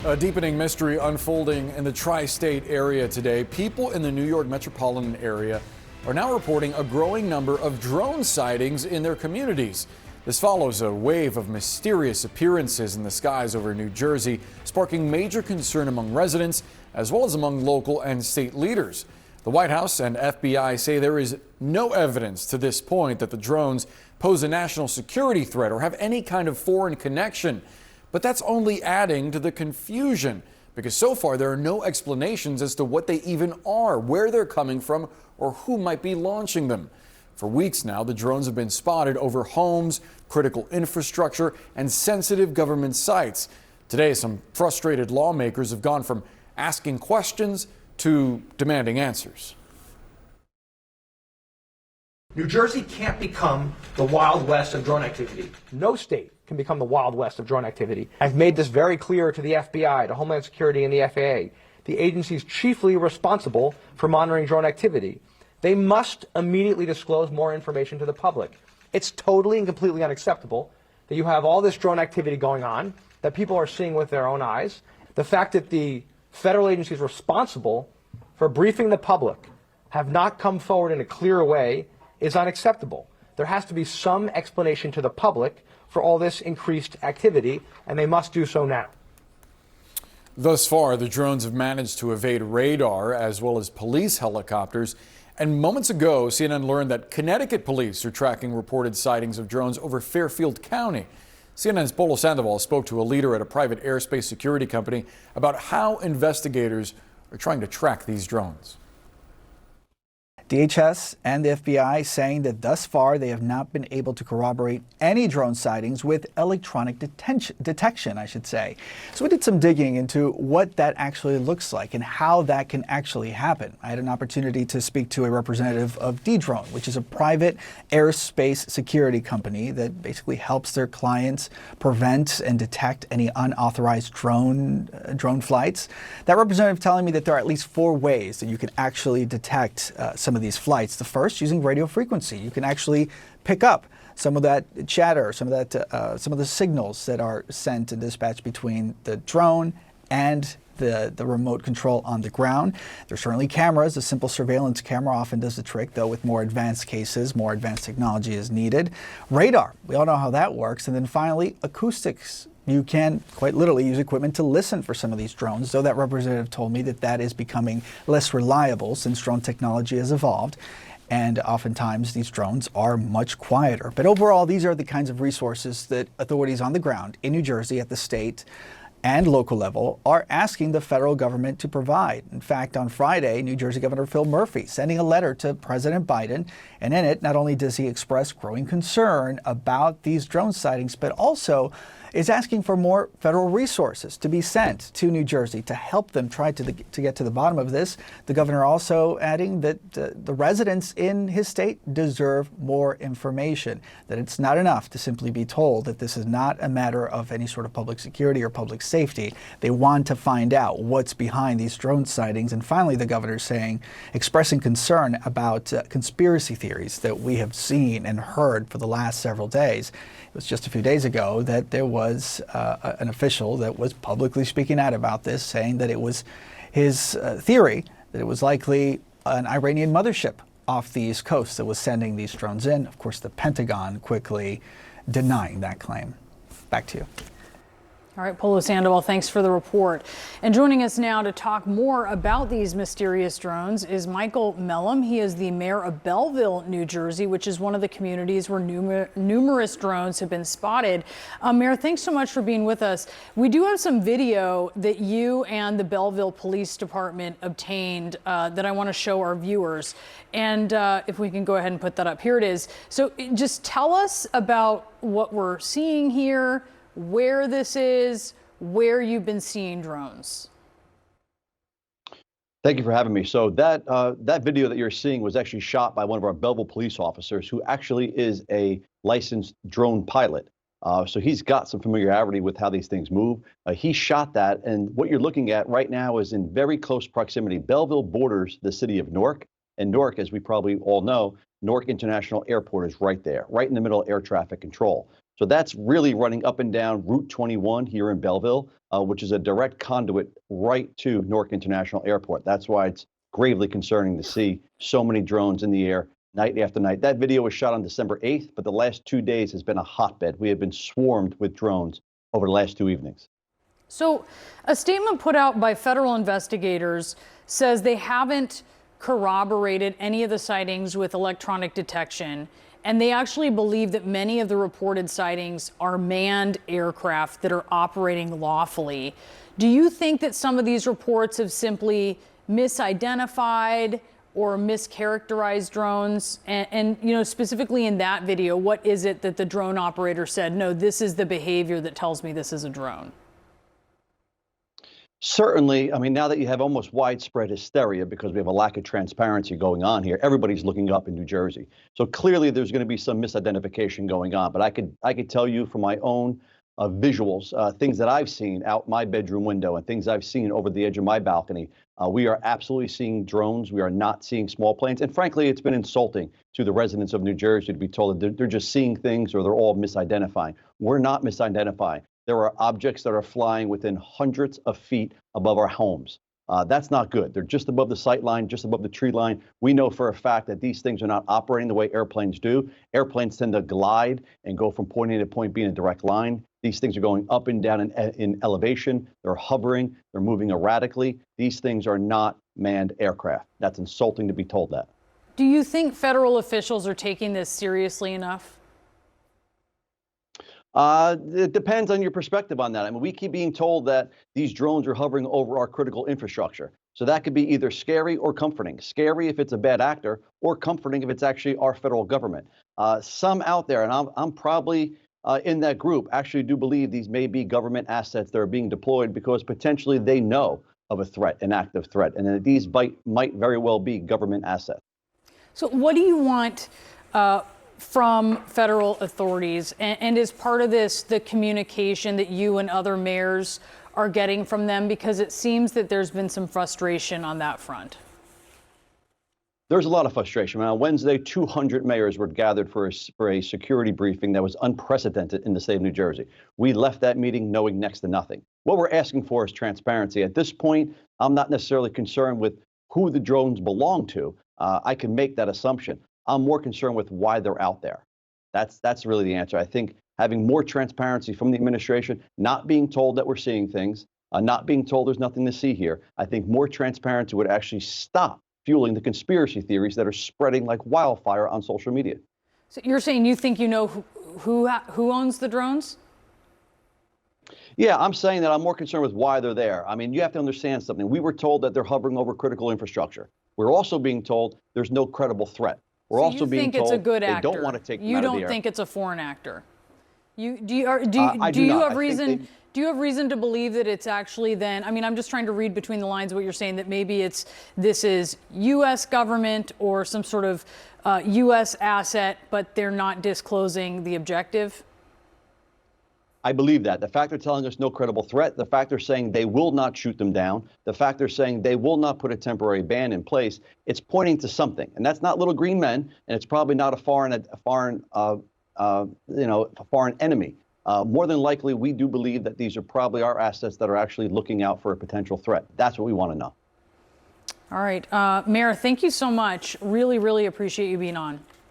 A deepening mystery unfolding in the tri-state area today. People in the New York metropolitan area are now reporting a growing number of drone sightings in their communities. This follows a wave of mysterious appearances in the skies over New Jersey, sparking major concern among residents as well as among local and state leaders. The White House and FBI say there is no evidence to this point that the drones pose a national security threat or have any kind of foreign connection. But that's only adding to the confusion, because so far there are no explanations as to what they even are, where they're coming from, or who might be launching them. For weeks now, the drones have been spotted over homes, critical infrastructure, and sensitive government sites. Today, some frustrated lawmakers have gone from asking questions to demanding answers. New Jersey can't become the Wild West of drone activity. No state can become the Wild West of drone activity. I've made this very clear to the FBI, to Homeland Security, and the FAA, the agencies chiefly responsible for monitoring drone activity. They must immediately disclose more information to the public. It's totally and completely unacceptable that you have all this drone activity going on that people are seeing with their own eyes. The fact that the federal agencies responsible for briefing the public have not come forward in a clear way is unacceptable. There has to be some explanation to the public for all this increased activity, and they must do so now. Thus far, the drones have managed to evade radar as well as police helicopters. And moments ago, CNN learned that Connecticut police are tracking reported sightings of drones over Fairfield County. CNN's Polo Sandoval spoke to a leader at a private airspace security company about how investigators are trying to track these drones. DHS and the FBI saying that thus far they have not been able to corroborate any drone sightings with electronic detection, I should say. So we did some digging into what that actually looks like and how that can actually happen. I had an opportunity to speak to a representative of Dedrone, which is a private airspace security company that basically helps their clients prevent and detect any unauthorized drone flights. That representative telling me that there are at least 4 ways that you can actually detect some of these flights. The first, using radio frequency. You can actually pick up some of that chatter, some of the signals that are sent and dispatched between the drone and the remote control on the ground. There's certainly cameras. A simple surveillance camera often does the trick, though with more advanced cases, more advanced technology is needed. Radar, we all know how that works. And then finally, acoustics. You can quite literally use equipment to listen for some of these drones, though that representative told me that that is becoming less reliable since drone technology has evolved. And oftentimes these drones are much quieter. But overall, these are the kinds of resources that authorities on the ground in New Jersey at the state and local level are asking the federal government to provide. In fact, on Friday, New Jersey Governor Phil Murphy sending a letter to President Biden, and in it, not only does he express growing concern about these drone sightings, but also is asking for more federal resources to be sent to New Jersey to help them try to get to the bottom of this. The governor also adding that the residents in his state deserve more information, that it's not enough to simply be told that this is not a matter of any sort of public security or public safety. They want to find out what's behind these drone sightings. And finally, the governor expressing concern about conspiracy theories that we have seen and heard for the last several days. It was just a few days ago that there was an official that was publicly speaking out about this, saying that it was his theory that it was likely an Iranian mothership off the East Coast that was sending these drones in. Of course, the Pentagon quickly denying that claim. Back to you. All right, Polo Sandoval, thanks for the report. And joining us now to talk more about these mysterious drones is Michael Mellum. He is the mayor of Belleville, New Jersey, which is one of the communities where numerous drones have been spotted. Mayor, thanks so much for being with us. We do have some video that you and the Belleville Police Department obtained that I want to show our viewers. And if we can go ahead and put that up. Here it is. So just tell us about what we're seeing here, where this is, where you've been seeing drones. Thank you for having me. So that video that you're seeing was actually shot by one of our Belleville police officers, who actually is a licensed drone pilot. So he's got some familiarity with how these things move. He shot that, and what you're looking at right now is in very close proximity. Belleville borders the city of Newark, and Newark, as we probably all know, Newark International Airport is right there, right in the middle of air traffic control. So that's really running up and down Route 21 here in Belleville, which is a direct conduit right to Newark International Airport. That's why it's gravely concerning to see so many drones in the air night after night. That video was shot on December 8th, but the last 2 days has been a hotbed. We have been swarmed with drones over the last 2 evenings. So a statement put out by federal investigators says they haven't corroborated any of the sightings with electronic detection, and they actually believe that many of the reported sightings are manned aircraft that are operating lawfully. Do you think that some of these reports have simply misidentified or mischaracterized drones? And you know, specifically in that video, what is it that the drone operator said, no, this is the behavior that tells me this is a drone? Certainly, I mean, now that you have almost widespread hysteria because we have a lack of transparency going on here, everybody's looking up in New Jersey. So clearly there's going to be some misidentification going on. But I could tell you from my own visuals, things that I've seen out my bedroom window and things I've seen over the edge of my balcony, we are absolutely seeing drones. We are not seeing small planes. And frankly, it's been insulting to the residents of New Jersey to be told that they're just seeing things or they're all misidentifying. We're not misidentifying. There are objects that are flying within hundreds of feet above our homes. That's not good. They're just above the sight line, just above the tree line. We know for a fact that these things are not operating the way airplanes do. Airplanes tend to glide and go from point A to point B in a direct line. These things are going up and down in elevation. They're hovering. They're moving erratically. These things are not manned aircraft. That's insulting to be told that. Do you think federal officials are taking this seriously enough? It depends on your perspective on that. I mean, we keep being told that these drones are hovering over our critical infrastructure. So that could be either scary or comforting. Scary if it's a bad actor, or comforting if it's actually our federal government. Some out there, and I'm probably in that group, actually do believe these may be government assets that are being deployed because potentially they know of a threat, an active threat, and that these might very well be government assets. So what do you want from federal authorities? And is part of this the communication that you and other mayors are getting from them? Because it seems that there's been some frustration on that front. There's a lot of frustration. On Wednesday, 200 mayors were gathered for a security briefing that was unprecedented in the state of New Jersey. We left that meeting knowing next to nothing. What we're asking for is transparency. At this point, I'm not necessarily concerned with who the drones belong to. I can make that assumption. I'm more concerned with why they're out there. That's really the answer. I think having more transparency from the administration, not being told that we're seeing things, not being told there's nothing to see here, I think more transparency would actually stop fueling the conspiracy theories that are spreading like wildfire on social media. So you're saying you think you know who owns the drones? Yeah, I'm saying that I'm more concerned with why they're there. I mean, you have to understand something. We were told that they're hovering over critical infrastructure. We're also being told there's no credible threat. We're also being told it's a good actor. They don't want to take them You out of the don't air. think it's a foreign actor? Do you have reason? Do you have reason to believe that it's actually then? I mean, I'm just trying to read between the lines of what you're saying, that maybe this is U.S. government or some sort of U.S. asset, but they're not disclosing the objective. I believe that. The fact they're telling us no credible threat, the fact they're saying they will not shoot them down, the fact they're saying they will not put a temporary ban in place, it's pointing to something. And that's not little green men, and it's probably not a foreign enemy. More than likely, we do believe that these are probably our assets that are actually looking out for a potential threat. That's what we want to know. All right. Mayor, thank you so much. Really, really appreciate you being on.